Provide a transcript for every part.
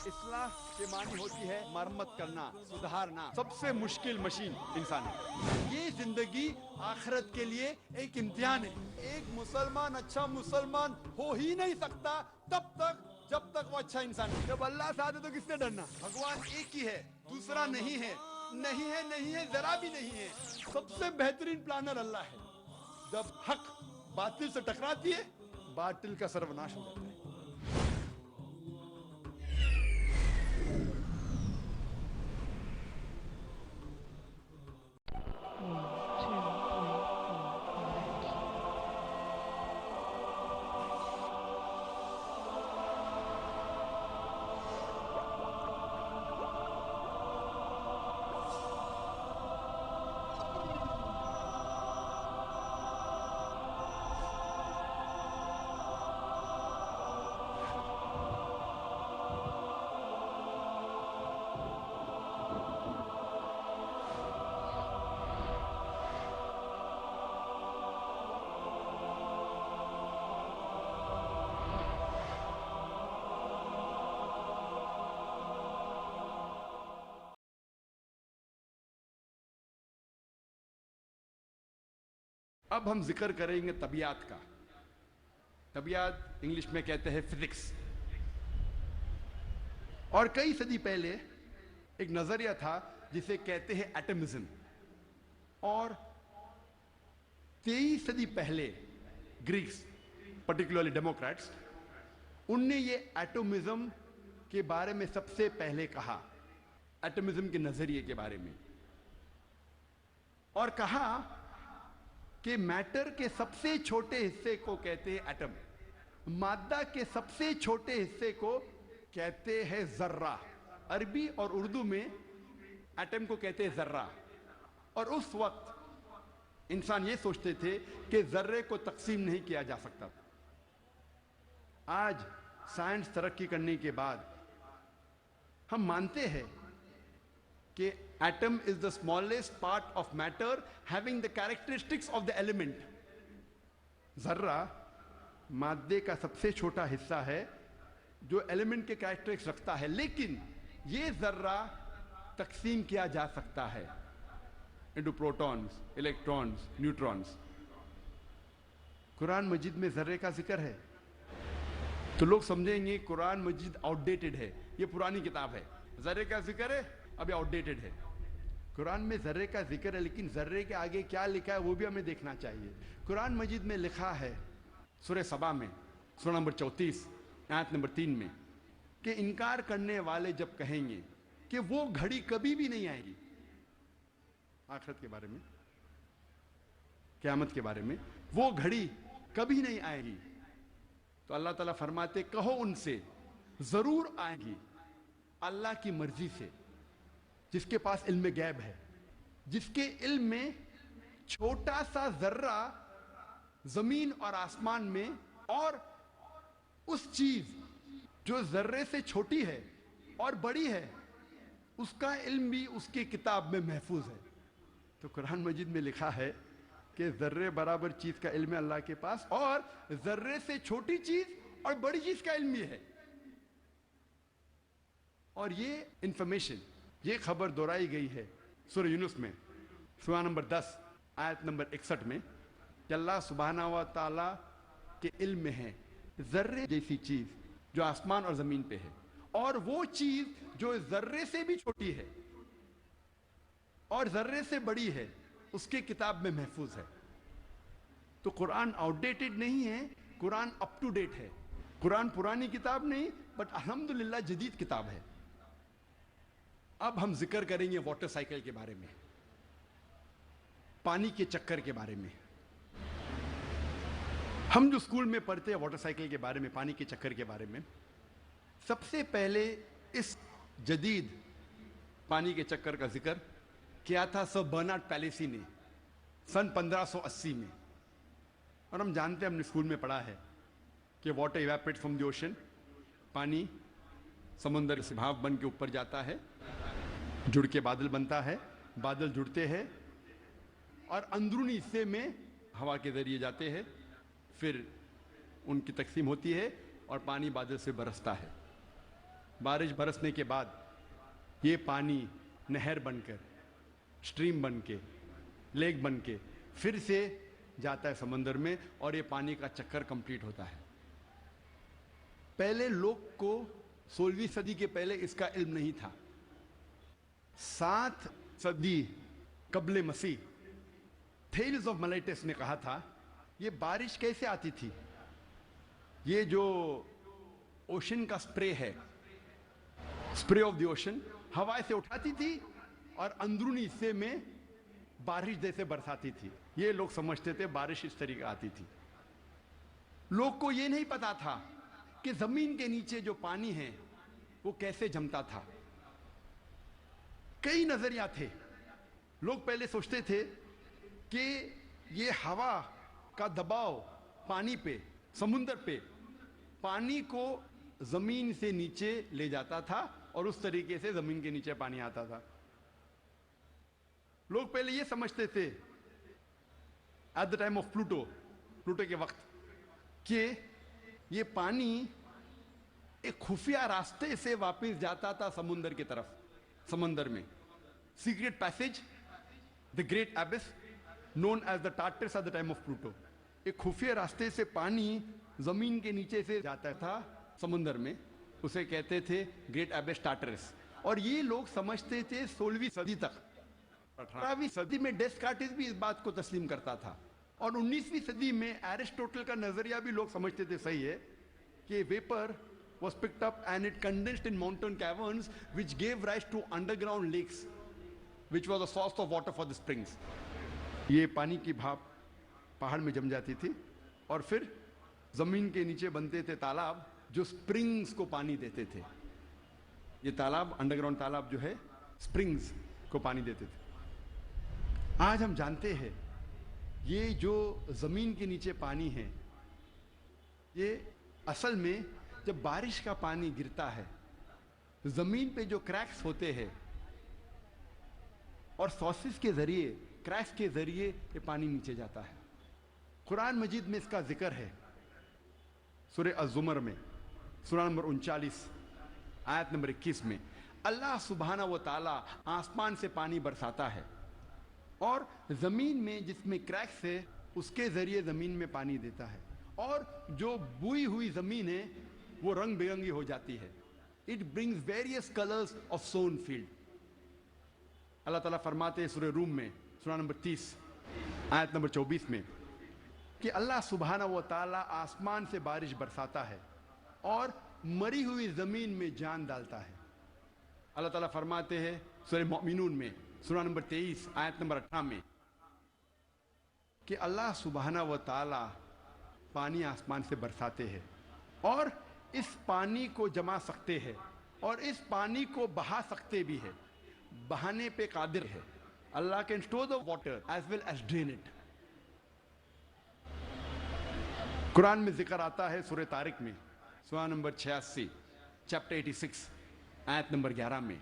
इस्लाह के मानी होती है मरम्मत करना, सुधारना। सबसे मुश्किल मशीन इंसान है। ये जिंदगी आखिरत के लिए एक इम्तिहान है। एक मुसलमान अच्छा मुसलमान हो ही नहीं सकता तब तक जब तक वो अच्छा इंसान है। जब अल्लाह साथ है तो किससे डरना? भगवान एक ही है, दूसरा नहीं है, नहीं है, नहीं है, जरा भी नहीं है। सबसे बेहतरीन प्लानर अल्लाह है। जब हक बातिल से टकराती है, बातिल का सर्वनाश हो जाता है। अब हम जिक्र करेंगे तबियात का। तबियात इंग्लिश में कहते हैं फिजिक्स। और कई सदी पहले एक नजरिया था जिसे कहते हैं एटमिज्म। और 23 सदी पहले ग्रीक्स, पर्टिकुलरली डेमोक्रेट्स, उनने ये एटमिज्म के बारे में सबसे पहले कहा, एटमिज्म के नजरिए के बारे में, और कहा कि मैटर के सबसे छोटे हिस्से को कहते हैं एटम, मादा के सबसे छोटे हिस्से को कहते हैं जर्रा। अरबी और उर्दू में एटम को कहते हैं जर्रा। और उस वक्त इंसान ये सोचते थे कि जर्रे को तकसीम नहीं किया जा सकता। आज साइंस तरक्की करने के बाद हम मानते हैं कि atom is the smallest part of matter having the characteristics of the element. जर्रा मादे का सबसे छोटा हिस्सा है जो एलिमेंट के कैरेक्टरिस्टिक्स रखता है, लेकिन ये जर्रा तकसीम किया जा सकता है into protons, electrons, neutrons. Quran मजीद में जर्रे का जिक्र है तो लोग समझेंगे कुरान मजीद आउटडेटेड है, ये पुरानी किताब है। जर्रे का जिक्र है, अभी आउटडेटेड है। कुरान में जर्रे का जिक्र है, लेकिन जर्रे के आगे क्या लिखा है वो भी हमें देखना चाहिए। कुरान मजीद में लिखा है सूरह सबा में, सूरह नंबर 34 आयत नंबर 3 में, कि इनकार करने वाले जब कहेंगे कि वो घड़ी कभी भी नहीं आएगी, आखिरत के बारे में, क़यामत के बारे में, वो घड़ी कभी नहीं आएगी, तो अल्लाह ताला फरमाते कहो उनसे जरूर आएगी अल्लाह की मर्जी से, जिसके पास इल्म गैब है, जिसके इल्म में छोटा सा जर्रा जमीन और आसमान में, और उस चीज जो जर्रे से छोटी है और बड़ी है उसका इल्म भी उसकी किताब में महफूज है। तो कुरान मजीद में लिखा है कि जर्रे बराबर चीज का इल्म है अल्लाह के पास, और जर्रे से छोटी चीज और बड़ी चीज का इल्म भी है। और ये इंफॉर्मेशन, ये खबर दोहराई गई है सूरह यूनुस में, सूरह नंबर 10 आयत नंबर 61 में, कि अल्लाह सुब्हाना व तआला के इल्म में है जर्रे जैसी चीज जो आसमान और जमीन पे है, और वो चीज जो जर्रे से भी छोटी है और जर्रे से बड़ी है उसके किताब में महफूज है। तो कुरान आउटडेटेड नहीं है, कुरान अप टू डेट है। कुरान पुरानी किताब नहीं, बट अल्हम्दुलिल्लाह जदीद किताब है। अब हम जिक्र करेंगे वाटर साइकिल के बारे में, पानी के चक्कर के बारे में। हम जो स्कूल में पढ़ते हैं वाटर साइकिल के बारे में, पानी के चक्कर के बारे में, सबसे पहले इस जदीद पानी के चक्कर का जिक्र किया था सर बर्नार्ड पैलेसी ने सन 1580 में। और हम जानते हैं, हमने स्कूल में पढ़ा है कि water evaporates from the ocean, पानी समुद्र से भाप बन के ऊपर जाता है, जुड़ के बादल बनता है, बादल जुड़ते हैं और अंदरूनी हिस्से में हवा के जरिए जाते हैं, फिर उनकी तकसीम होती है और पानी बादल से बरसता है। बारिश बरसने के बाद ये पानी नहर बनकर, स्ट्रीम बन के, लेक बन के फिर से जाता है समंदर में और ये पानी का चक्कर कंप्लीट होता है। पहले लोग को 16वीं सदी के पहले इसका इल्म नहीं था। 7 सदी कबले मसीह थेल्स ऑफ मिलेटस ने कहा था ये बारिश कैसे आती थी। ये जो ओशन का स्प्रे है, स्प्रे ऑफ द ओशन, हवा से उठाती थी और अंदरूनी हिस्से में बारिश जैसे बरसाती थी। ये लोग समझते थे बारिश इस तरीके आती थी। लोग को ये नहीं पता था कि जमीन के नीचे जो पानी है वो कैसे जमता था। कई नजरिया थे। लोग पहले सोचते थे कि ये हवा का दबाव पानी पे, समुद्र पे, पानी को जमीन से नीचे ले जाता था और उस तरीके से जमीन के नीचे पानी आता था। लोग पहले ये समझते थे eight the time of Pluto के वक्त कि ये पानी एक खुफिया रास्ते से वापस जाता था समुद्र की तरफ, समंदर में। Secret passage, the great abyss, known as the Tartarus at the time of Pluto. एक खुफिया रास्ते से पानी जमीन के नीचे से जाता था समुद्र में, उसे कहते थे ग्रेट एबिस टार्टस। और ये लोग समझते थे 16वीं सदी तक। 18वीं सदी में डेस्कार्टिस भी इस बात को तस्लीम करता था और 19वीं सदी में एरिस्टोटल का नजरिया भी लोग समझते थे सही है कि vapour was picked up and it condensed in mountain caverns which gave rise to underground lakes which was the source of water for the springs. ये पानी की भाप पहाड़ में जम जाती थी और फिर जमीन के नीचे बनते थे तालाब जो स्प्रिंग्स को पानी देते थे। ये तालाब, अंडरग्राउंड तालाब जो है, स्प्रिंग्स को पानी देते थे। आज हम जानते हैं ये जो जमीन के नीचे पानी है, ये असल में जब बारिश का पानी गिरता है जमीन पे जो क्रैक्स होते हैं और सॉसेस के जरिए, क्रैक्स के जरिए ये पानी नीचे जाता है। कुरान मजीद में इसका जिक्र है सूरह अज़-ज़ुमर में, सूरह नंबर 39 आयत नंबर 21 में। अल्लाह सुब्हाना व तआला आसमान से पानी बरसाता है और जमीन में जिसमें क्रैक्स है उसके जरिए जमीन में पानी देता है और जो बुई हुई जमीन है वो रंग बिरंगी हो जाती है। It brings various colours of sown field. Allah ताला फरमाते हैं सूरह रूम में, सूरह नंबर 30 आयत नंबर 24 में कि अल्लाह सुब्हाना व तआला आसमान से बारिश बरसाता है और मरी हुई जमीन में जान डालता है। अल्लाह ताला फरमाते हैं सूरह मोमिनून में, सूरह नंबर 23 आयत नंबर 18 में कि अल्लाह सुब्हाना व तआला पानी आसमान से बरसाते हैं और इस पानी को जमा सकते हैं और इस पानी को बहा सकते भी है। बहाने पे कादिर है। Allah can store the water as well as drain it. Quran में जिक्र आता है सूरह तारिक में, सूरह नंबर 86 चैप्टर 86 आयत नंबर 11 में,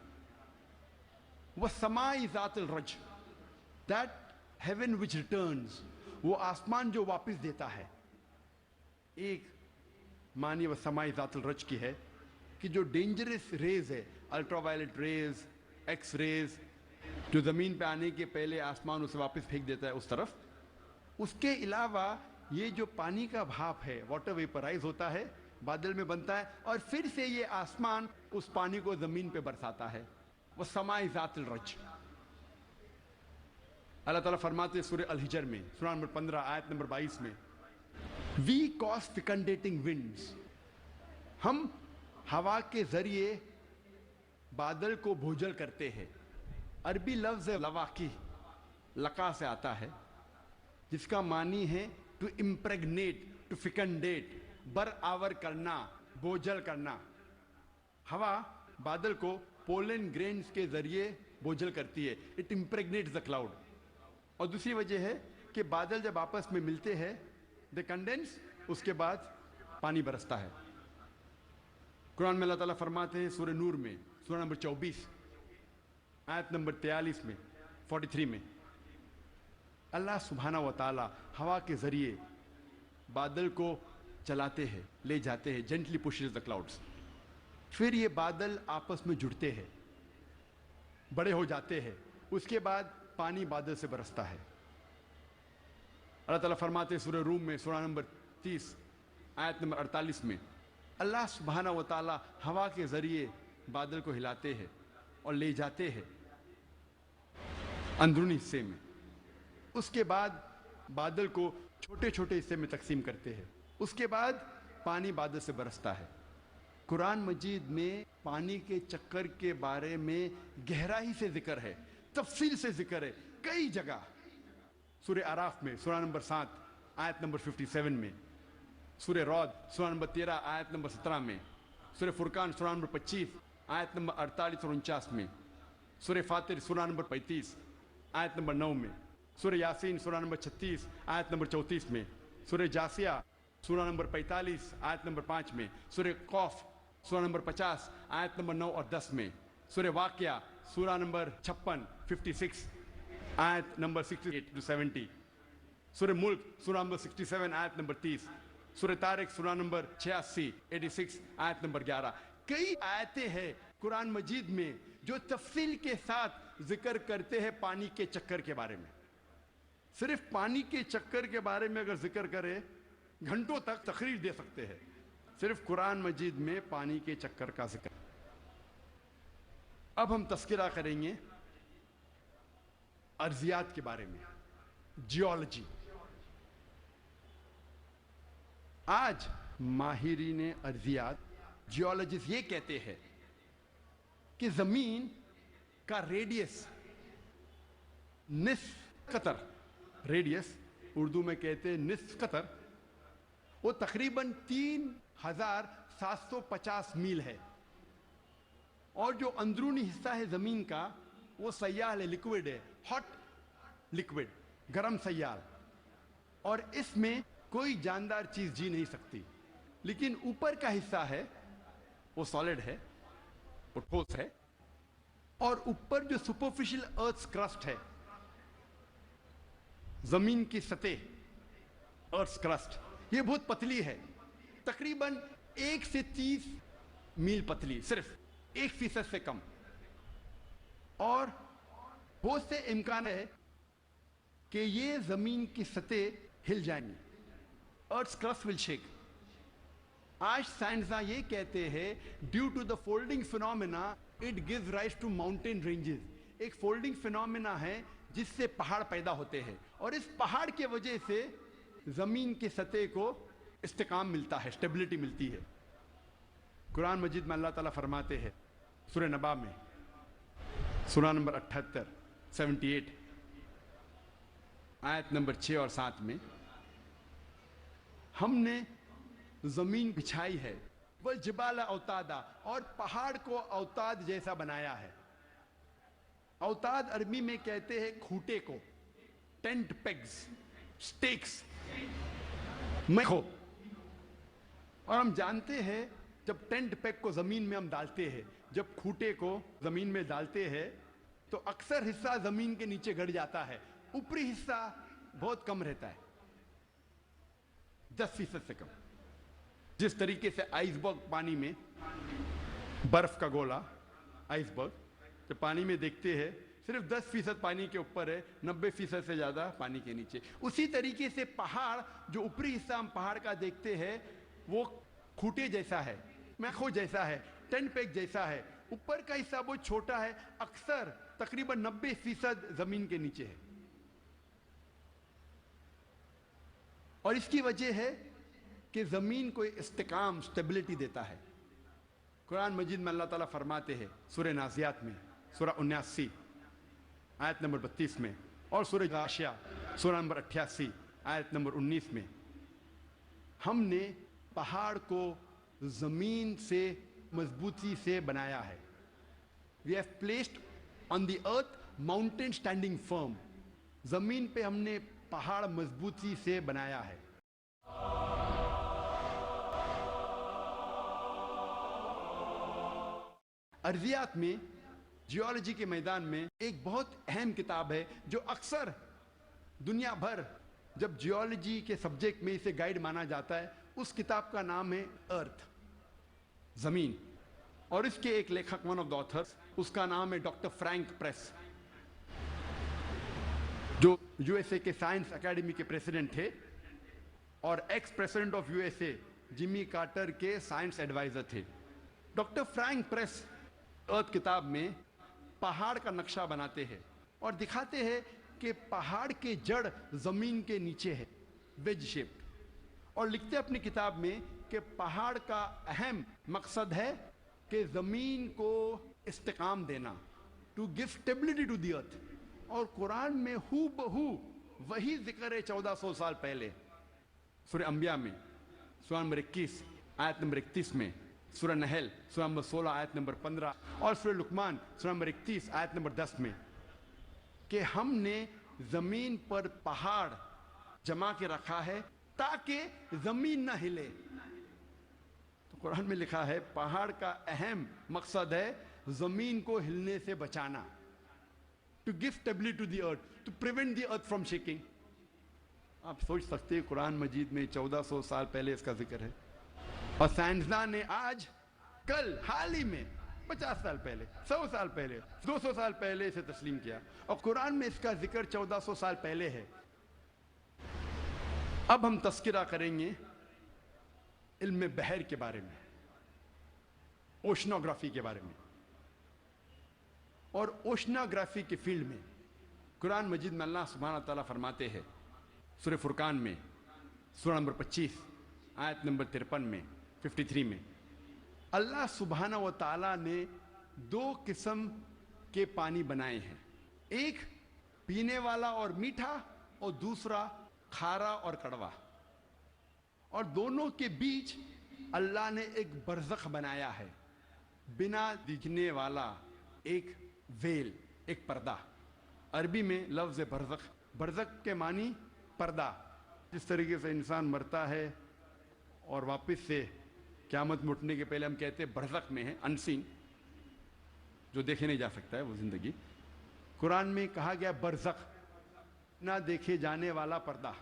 वह समाई ज़ातिल रज, दैट हेवन विच रिटर्न्स, वो आसमान जो वापस देता है। एक मानी वह समाई ज़ातिल रज की है कि जो डेंजरस रेज है, अल्ट्रावायलेट रेज, एक्स रेज, जो ज़मीन पे आने के पहले आसमान उसे वापस फेंक देता है उस तरफ। उसके अलावा ये जो पानी का भाप है, वाटर वेपराइज होता है, बादल में बनता है और फिर से ये आसमान उस पानी को ज़मीन पे बरसाता है। वो समाई ज़ातिल रज। अल्लाह ताला फरमाते सूरह अल हिजर में, सूरह नंबर 15 आयत नंबर 22 में, वी कॉज फिकंडेटिंग विंड्स, हम हवा के जरिए बादल को भूजल करते हैं। अरबी लफ्ज है लवाकी, लका से आता है, जिसका मानी है टू इम्प्रेग्नेट, टू फिकंडेट, बरआवर करना, बोझल करना। हवा बादल को पोलन ग्रेन्स के जरिए बोझल करती है। It impregnates the cloud. और दूसरी वजह है कि बादल जब आपस में मिलते हैं दे कंडेंस, उसके बाद पानी बरसता है। कुरान में अल्लाह ताला फरमाते हैं सूरह नूर में, सूरह नंबर 24 आयत नंबर 43 में, 43 में, अल्लाह सुब्हाना व तआला हवा के जरिए बादल को चलाते हैं, ले जाते हैं, जेंटली पुशेस द क्लाउड्स। फिर ये बादल आपस में जुड़ते हैं, बड़े हो जाते हैं, उसके बाद पानी बादल से बरसता है। अल्लाह ताला फरमाते सूरह रूम में सूरह नंबर 30 आयत नंबर 48 में, अल्लाह सुब्हाना व ताला हवा के ज़रिए बादल को हिलाते हैं और ले जाते हैं अंदरूनी हिस्से में। उसके बाद बादल को छोटे छोटे हिस्से में तकसीम करते हैं, उसके बाद पानी बादल से बरसता है। कुरान मजीद में पानी के चक्कर के बारे में गहराई से जिक्र है, तफसील से जिक्र है कई जगह। सूरह आराफ में सूरह नंबर 7 आयत नंबर 57 में, सूरह रौद सूरह नंबर 13 आयत नंबर 17 में, सूरह फुरकान सूरह नंबर 25 आयत नंबर 48 और 49 में, सूरह फातिर सूरह नंबर 35 आयत नंबर 9 में, सूरह यासीन सूरह नंबर 36 आयत नंबर 34 में, सूरह जासिया सूरह नंबर 45 आयत नंबर 5 में, सूरह कौफ सूरह नंबर 50 आयत नंबर 9 और 10 में, सूरह वाक़िया सूरह नंबर 56 आयत नंबर 68 to 70, सूरह मुल्क सूरह नंबर 67 आयत नंबर 30, सूरह तारिक सूरह नंबर 86 आयत नंबर 11। कई आयतें हैं कुरान मजीद में जो तफसील के साथ जिक्र करते हैं पानी के चक्कर के बारे में। सिर्फ पानी के चक्कर के बारे में अगर जिक्र करें घंटों तक तकरीर दे सकते हैं, सिर्फ कुरान मजीद में पानी के चक्कर का जिक्र। अब हम तस्करा करेंगे अर्जियात के बारे में, जियोलॉजी। आज माहिरीन अर्जियात, जियोलॉजिस्ट ये कहते हैं कि जमीन का रेडियस निस्फ कतर, रेडियस उर्दू में कहते हैं निस्फ कतर, वो तकरीबन 3750 मील है। और जो अंदरूनी हिस्सा है जमीन का वो सयाल है, लिक्विड है, हॉट लिक्विड, गरम सयाल, और इसमें कोई जानदार चीज जी नहीं सकती। लेकिन ऊपर का हिस्सा है वो सॉलिड है, वो ठोस है, और ऊपर जो सुपरफिशियल अर्थ क्रस्ट है, जमीन की सतह, अर्थ क्रस्ट, ये बहुत पतली है, तकरीबन 1 से 30 मील पतली, सिर्फ 1% से कम। और बहुत से इम्कान है कि ये जमीन की सतह हिल जाएंगी, अर्थ क्रस्ट विल शेक। आज साइंसदान ये कहते हैं due to the folding phenomena it gives rise to mountain ranges. एक फोल्डिंग फिनोमेना है जिससे पहाड़ पैदा होते हैं, और इस पहाड़ के वजह से जमीन की सतह को इस्तेकाम मिलता है, स्टेबिलिटी मिलती है। कुरान मजीद में अल्लाह ताला फरमाते हैं सूरह नबा में सूरह नंबर 78 78 आयत नंबर 6 और 7 में, हमने जमीन बिछाई है वल जिबाल औतादा, और पहाड़ को औताद जैसा बनाया है। औताद अरबी में कहते हैं खूंटे को, टेंट पेग्स, स्टेक्स, मैखो। और हम जानते हैं जब टेंट पेग को जमीन में हम डालते हैं, जब खूंटे को जमीन में डालते हैं तो अक्सर हिस्सा जमीन के नीचे गड़ जाता है, ऊपरी हिस्सा बहुत कम रहता है, 10% से कम। जिस तरीके से आइसबर्ग पानी में, बर्फ का गोला आइसबर्ग, जब पानी में देखते हैं सिर्फ 10% पानी के ऊपर है, 90% से ज्यादा पानी के नीचे। उसी तरीके से पहाड़, जो ऊपरी हिस्सा हम पहाड़ का देखते हैं वो खूंटे जैसा है, मैखो जैसा है, टेंट पेग जैसा है, ऊपर का हिस्सा बहुत छोटा है, अक्सर तकरीबन 90% जमीन के नीचे है। और इसकी वजह है कि जमीन को इस्तेकाम, स्टेबिलिटी देता है। कुरान मजीद में अल्लाह ताला फरमाते हैं सूरह नाज़ियात में सूरह 79 आयत नंबर 32 में, और सूरह गाशिया सूरह नंबर 88 आयत नंबर 19 में, हमने पहाड़ को जमीन से मजबूती से बनाया है। We have placed on the earth mountain standing firm. जमीन पे हमने पहाड़ मजबूती से बनाया है। अर्जियात में, जियोलॉजी के मैदान में एक बहुत अहम किताब है जो अक्सर दुनिया भर जब जियोलॉजी के सब्जेक्ट में इसे गाइड माना जाता है, उस किताब का नाम है अर्थ, जमीन। اور اس کے ایک لیکھک ون آف دا آتھرس اس کا نام ہے ڈاکٹر فرینک پریس، جو یو ایس اے کے سائنس اکیڈمی کے پریزیڈنٹ تھے اور ex president of U S A Jimmy Carter کے سائنس ایڈوائزر تھے۔ ڈاکٹر فرینک پریس ارتھ کتاب میں پہاڑ کا نقشہ بناتے ہیں اور دکھاتے ہیں کہ پہاڑ کے جڑ زمین کے نیچے ہے، ویج شیپڈ، اور لکھتے اپنی کتاب میں کہ پہاڑ کا اہم مقصد ہے کہ زمین کو استحکام دینا، to give stability to the earth. اور قرآن میں ہو بہو وہی ذکر ہے 1400 سال پہلے، سورہ انبیاء میں سورہ نمبر 21 آیت نمبر 31 میں، سورہ نحل سورہ نمبر 16 آیت نمبر 15 اور سورہ لقمان سورہ نمبر 31 آیت نمبر 10 میں، کہ ہم نے زمین پر پہاڑ جمع کے رکھا ہے تاکہ زمین نہ ہلے۔ تو قرآن میں لکھا ہے پہاڑ کا اہم مقصد ہے زمین کو ہلنے سے بچانا، to give stability to the earth, to prevent the earth from shaking۔ آپ سوچ سکتے ہیں قرآن مجید میں 1400 سال پہلے اس کا ذکر ہے، اور سائنسداں نے آج کل حال ہی میں 50 سال پہلے 100 سال پہلے 200 سال پہلے اسے تسلیم کیا، اور قرآن میں اس کا ذکر 1400 سال پہلے ہے۔ اب ہم تذکرہ کریں گے علم بحر کے بارے میں، اوشنوگرافی کے بارے میں۔ اور اوشنوگرافی کے فیلڈ میں قرآن مجید میں اللہ سبحانہ تعالیٰ فرماتے ہیں سورہ فرقان میں سورہ نمبر 25 آیت نمبر 53 میں 53 میں، اللہ سبحانہ و تعالیٰ نے 2 قسم کے پانی بنائے ہیں، ایک پینے والا اور میٹھا اور دوسرا کھارا اور کڑوا، اور دونوں کے بیچ اللہ نے ایک برزخ بنایا ہے، بنا دکھنے والا ایک ویل، ایک پردہ۔ عربی میں لفظ برزخ، برزخ کے معنی پردہ۔ جس طریقے سے انسان مرتا ہے اور واپس سے قیامت میں اٹھنے کے پہلے ہم کہتے ہیں برزخ میں ہے، انسین، جو دیکھے نہیں جا سکتا ہے وہ زندگی، قرآن میں کہا گیا برزخ، نہ دیکھے جانے والا پردہ۔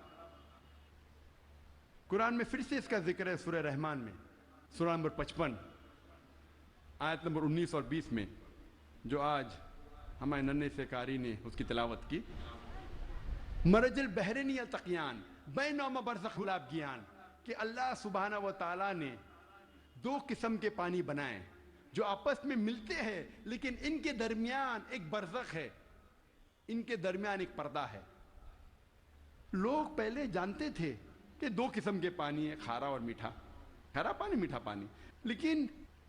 قرآن میں پھر سے اس کا ذکر ہے سورہ رحمان میں سورہ نمبر 55 آیت نمبر 19 اور 20 میں، جو آج ہمارے ننھے سے قاری نے اس کی تلاوت کی، مرج البحرین یلتقیان بینہما برزخ یابغیان، کہ اللہ سبحانہ و تعالیٰ نے 2 قسم کے پانی بنائے جو آپس میں ملتے ہیں، لیکن ان کے درمیان ایک برزخ ہے، ان کے درمیان ایک پردہ ہے۔ لوگ پہلے جانتے تھے کہ 2 قسم کے پانی ہیں، کھارا اور میٹھا، کھارا پانی میٹھا پانی، لیکن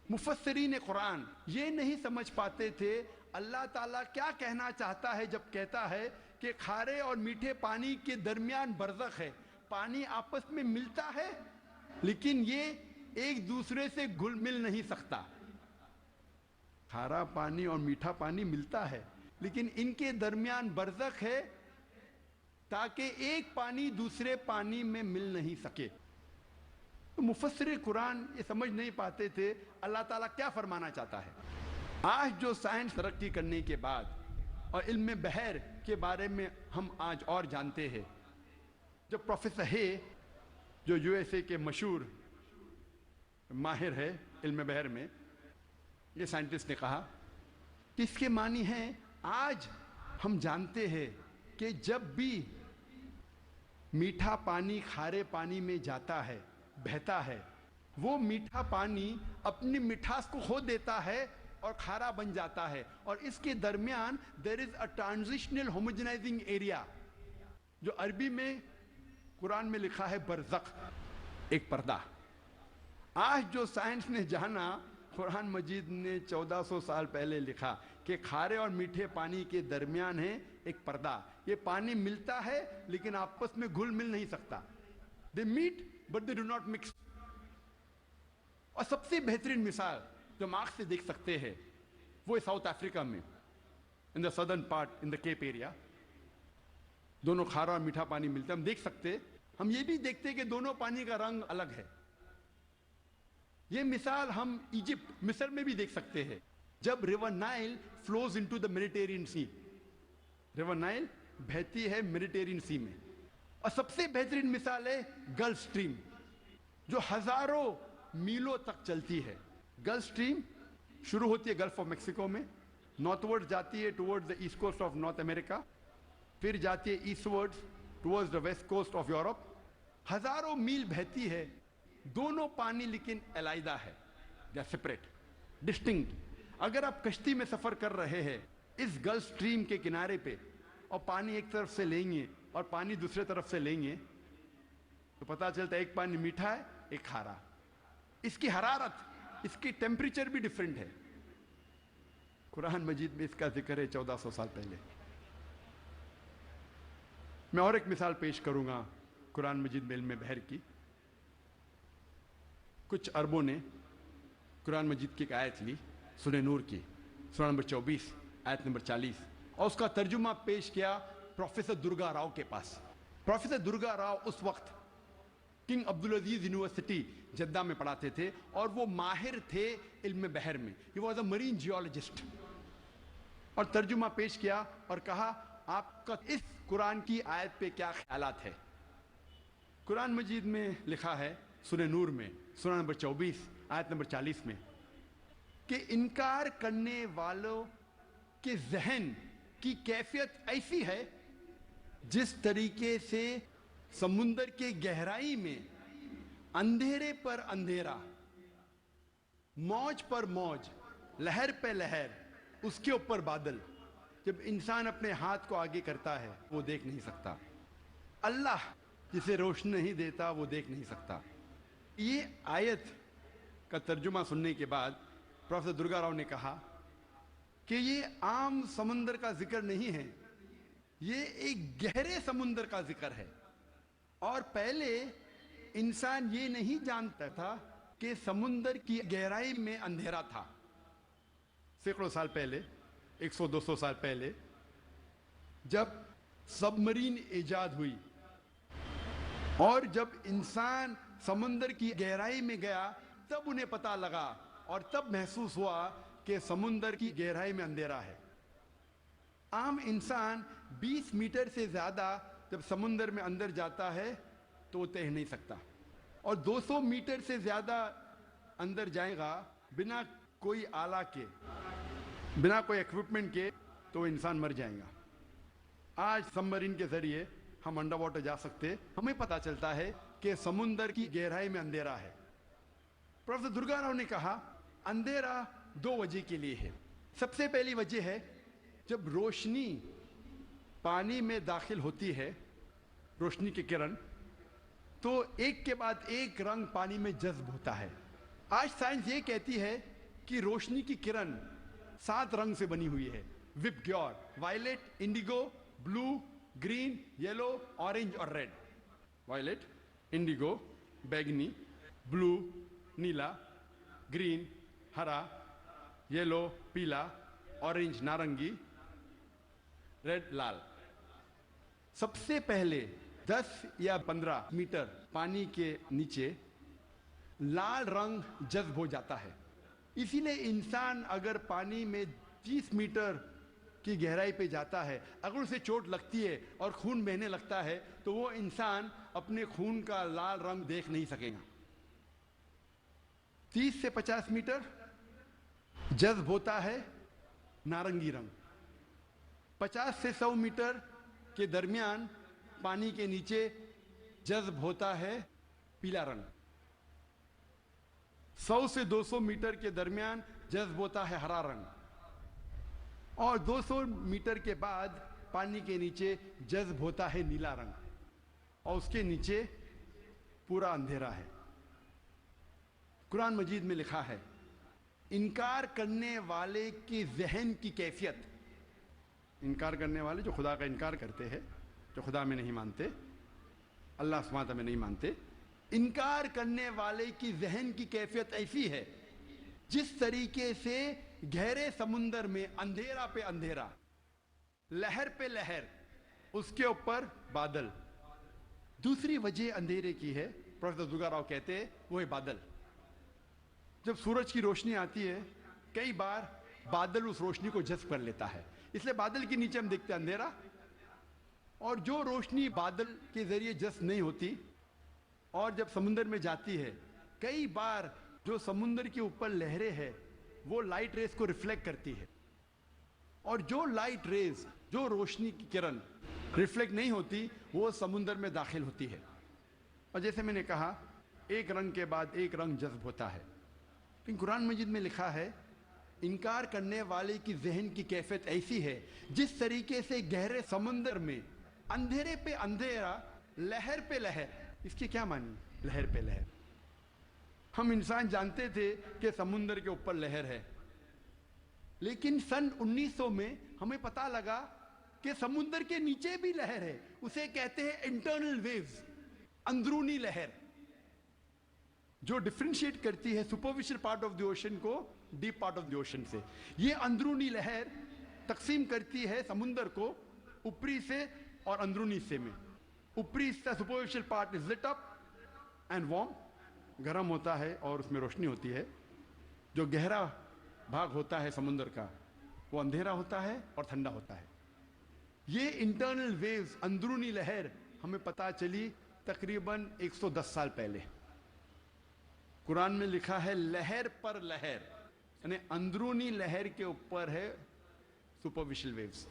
مفسرین قرآن یہ نہیں سمجھ پاتے تھے اللہ تعالیٰ کیا کہنا چاہتا ہے جب کہتا ہے کہ کھارے اور میٹھے پانی کے درمیان برزخ ہے۔ پانی آپس میں ملتا ہے لیکن یہ ایک دوسرے سے گھل مل نہیں سکتا۔ کھارا پانی اور میٹھا پانی ملتا ہے لیکن ان کے درمیان برزخ ہے تاکہ ایک پانی دوسرے پانی میں مل نہیں سکے۔ تو مفسر قرآن یہ سمجھ نہیں پاتے تھے اللہ تعالیٰ کیا فرمانا چاہتا ہے۔ آج جو سائنس ترقی کرنے کے بعد اور علم بحر کے بارے میں ہم آج اور جانتے ہیں، جب پروفیسر ہے جو یو ایس اے کے مشہور ماہر ہے علم بحر میں، یہ سائنٹسٹ نے کہا کہ اس کے معنی ہے آج ہم جانتے ہیں کہ جب بھی میٹھا پانی کھارے پانی میں جاتا ہے، بہتا ہے، وہ میٹھا پانی اپنی مٹھاس کو کھو دیتا ہے اور کھارا بن جاتا ہے، اور اس کے درمیان there is a transitional homogenizing area، جو عربی میں قرآن میں لکھا ہے برزخ، ایک پردہ۔ آج جو سائنس نے جانا، قرآن مجید نے 1400 سال پہلے لکھا کہ کھارے اور میٹھے پانی کے درمیان ہے ایک پردہ۔ یہ پانی ملتا ہے لیکن آپس میں گھل مل نہیں سکتا۔ They meet but they do not mix۔ اور سب سے بہترین مثال جو ہم آنکھ سے دیکھ سکتے ہیں وہ ساؤتھ افریقہ میں in the southern part in the Cape area، دونوں کھارا اور میٹھا پانی ملتا ہے، ہم دیکھ سکتے، ہم یہ بھی دیکھتے ہیں کہ دونوں پانی کا رنگ الگ ہے۔ یہ مثال ہم ایجپٹ، مصر میں بھی دیکھ سکتے ہیں، جب river Nile flows into the Mediterranean sea, river Nile بہتی ہے میڈیٹرینین سی میں۔ اور سب سے بہترین مثال ہے گلف سٹریم، جو ہزاروں میلوں تک چلتی ہے۔ گلف سٹریم शुरू होती है गल्फ ऑफ मैक्सिको में, नॉर्थवर्ड्स जाती है towards the east coast of North America, फिर जाती है eastwards towards the west coast of Europe. हजारों मील बहती है, दोनों पानी लेकिन अलग है, दे आर सेपरेट, डिस्टिंक्ट। अगर आप कश्ती में सफर कर रहे हैं इस गल्फ स्ट्रीम के किनारे पे और पानी एक तरफ से लेंगे और पानी दूसरे तरफ से लेंगे तो पता चलता है एक पानी मीठा है, एक खारा। इसकी हरारत, इसकी टेम्परेचर भी डिफरेंट है। कुरान मजीद में इसका जिक्र है 1400 साल पहले। मैं और एक मिसाल पेश करूंगा कुरान मजीद में इल्म बहर की। कुछ अरबों ने कुरान मजीद की एक आयत ली, सूरह नूर की, सूरह नंबर 24 आयत नंबर 40, और उसका तर्जुमा पेश किया प्रोफेसर दुर्गा राव के पास। प्रोफेसर दुर्गा राव उस वक्त किंग अब्दुल अजीज यूनिवर्सिटी जद्दा में पढ़ाते थे और वो माहिर थे इल्म बहर में। He was a marine geologist. और तर्जुमा पेश किया और कहा आपका इस कुरान की आयत पे क्या ख्यालात है। कुरान मजीद में लिखा है सूरह नूर में सूरह नंबर 24 आयत नंबर 40 में कि इनकार करने वालों के जहन की कैफियत ऐसी है जिस तरीके से समुंदर के गहराई में अंधेरे पर अंधेरा, मौज पर मौज, लहर पे लहर, उसके ऊपर बादल। जब इंसान अपने हाथ को आगे करता है वो देख नहीं सकता, अल्लाह जिसे रोशनी नहीं देता वो देख नहीं सकता। ये आयत का तर्जुमा सुनने के बाद प्रोफेसर दुर्गा राव ने कहा कि ये आम समुंदर का जिक्र नहीं है, ये एक गहरे समुंदर का जिक्र है। और पहले इंसान ये नहीं जानता था कि समुंदर की गहराई में अंधेरा था। सैकड़ों साल पहले, 100-200 साल पहले, जब सबमरीन इजाद हुई और जब इंसान समुंदर की गहराई में गया तब उन्हें पता लगा और तब महसूस हुआ कि समुंदर की गहराई में अंधेरा है। आम इंसान 20 मीटर से ज्यादा जब समुंदर में अंदर जाता है तो वो तैर नहीं सकता, और 200 मीटर से ज्यादा अंदर जाएगा बिना कोई आला के, बिना कोई इक्विपमेंट के, तो इंसान मर जाएगा। आज सबमरीन के जरिए हम अंडर वाटर जा सकते, हमें पता चलता है कि समुंदर की गहराई में अंधेरा है। प्रोफेसर दुर्गा राव ने कहा अंधेरा 2 वजह के लिए है। सबसे पहली वजह है जब रोशनी पानी में दाखिल होती है, रोशनी की किरण, तो एक के बाद एक रंग पानी में जज्ब होता है। आज साइंस ये कहती है कि रोशनी की किरण 7 रंग से बनी हुई है, VIBGYOR, violet, indigo, blue, green, yellow, orange और रेड। वायलेट, इंडिगो, बैगनी, ब्लू, नीला, ग्रीन, हरा, येलो, पीला, ऑरेंज, नारंगी, रेड, लाल। सबसे पहले 10 या 15 मीटर पानी के नीचे लाल रंग जज्ब हो जाता है। इसीलिए इंसान अगर पानी में 30 मीटर की गहराई पे जाता है, अगर उसे चोट लगती है और खून बहने लगता है तो वो इंसान अपने खून का लाल रंग देख नहीं सकेगा। 30 से 50 मीटर जज्ब होता है नारंगी रंग। 50 से 100 मीटर के दरमियान पानी के नीचे जज्ब होता है पीला रंग। 100 से 200 मीटर के दरमियान जज्ब होता है हरा रंग, और 200 मीटर के बाद पानी के नीचे जज्ब होता है नीला रंग, और उसके नीचे पूरा अंधेरा है। कुरान मजीद में लिखा है इनकार करने वाले की जहन की कैफियत, इनकार करने वाले जो खुदा का इनकार करते हैं, जो खुदा में नहीं मानते, अल्लाह सुब्हानहू में नहीं मानते, इनकार करने वाले की जहन की कैफियत ऐसी है जिस तरीके से गहरे समुंदर में अंधेरा पे अंधेरा, लहर पे लहर, उसके ऊपर बादल। दूसरी वजह अंधेरे की है, प्रोफेसर दुर्गा राव कहते हैं, वो है बादल। जब सूरज की रोशनी आती है कई बार बादल उस रोशनी को जज्ब कर लेता है, इसलिए बादल के नीचे हम देखते हैं अंधेरा। और जो रोशनी बादल के जरिए जज्ब नहीं होती और जब समुंदर में जाती है, कई बार जो समुंदर के ऊपर लहरें हैं وہ لائٹ ریز کو ریفلیکٹ کرتی ہے، اور جو لائٹ ریز، جو روشنی کی کرن ریفلیکٹ نہیں ہوتی وہ سمندر میں داخل ہوتی ہے، اور جیسے میں نے کہا ایک رنگ کے بعد ایک رنگ جذب ہوتا ہے۔ لیکن قرآن مجید میں لکھا ہے انکار کرنے والے کی ذہن کی کیفیت ایسی ہے جس طریقے سے گہرے سمندر میں اندھیرے پہ اندھیرا، لہر پہ لہر۔ اس کی کیا معنی؟ لہر پہ لہر۔ ہم انسان جانتے تھے کہ سمندر کے اوپر لہر ہے، لیکن سن 1900 میں ہمیں پتا لگا کہ سمندر کے نیچے بھی لہر ہے، اسے کہتے ہیں انٹرنل ویوز، اندرونی لہر، جو ڈفرینشیٹ کرتی ہے superficial part of the ocean کو deep part of the ocean سے۔ یہ اندرونی لہر تقسیم کرتی ہے سمندر کو اوپری سے اور اندرونی حصے میں۔ اوپری حصہ superficial part is lit up and warm, گرم ہوتا ہے اور اس میں روشنی ہوتی ہے۔ جو گہرا بھاگ ہوتا ہے سمندر کا وہ اندھیرا ہوتا ہے اور ٹھنڈا ہوتا ہے۔ یہ انٹرنل ویوز، اندرونی لہر ہمیں پتہ چلی تقریباً 110 سال پہلے۔ قرآن میں لکھا ہے لہر پر لہر، یعنی اندرونی لہر کے اوپر ہے سپرفیشل ویوز۔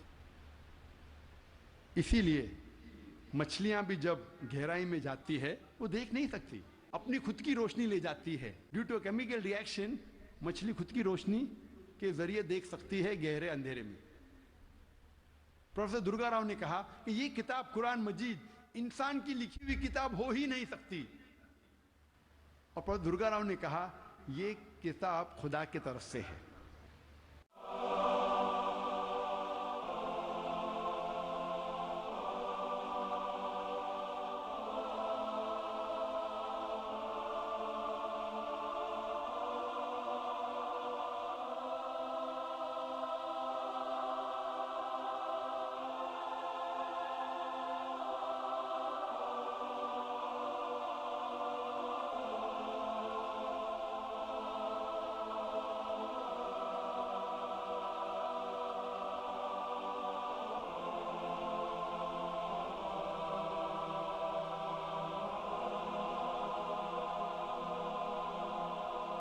اسی لیے مچھلیاں بھی جب گہرائی میں جاتی ہے وہ دیکھ نہیں سکتی، اپنی خود کی روشنی لے جاتی ہے۔ ڈیو ٹو کیمیکل ریئیکشن مچھلی خود کی روشنی کے ذریعے دیکھ سکتی ہے گہرے اندھیرے میں۔ پروفیسر درگا راؤ نے کہا کہ یہ کتاب قرآن مجید انسان کی لکھی ہوئی کتاب ہو ہی نہیں سکتی، اور پروفیسر درگا راؤ نے کہا یہ کتاب خدا کی طرف سے ہے۔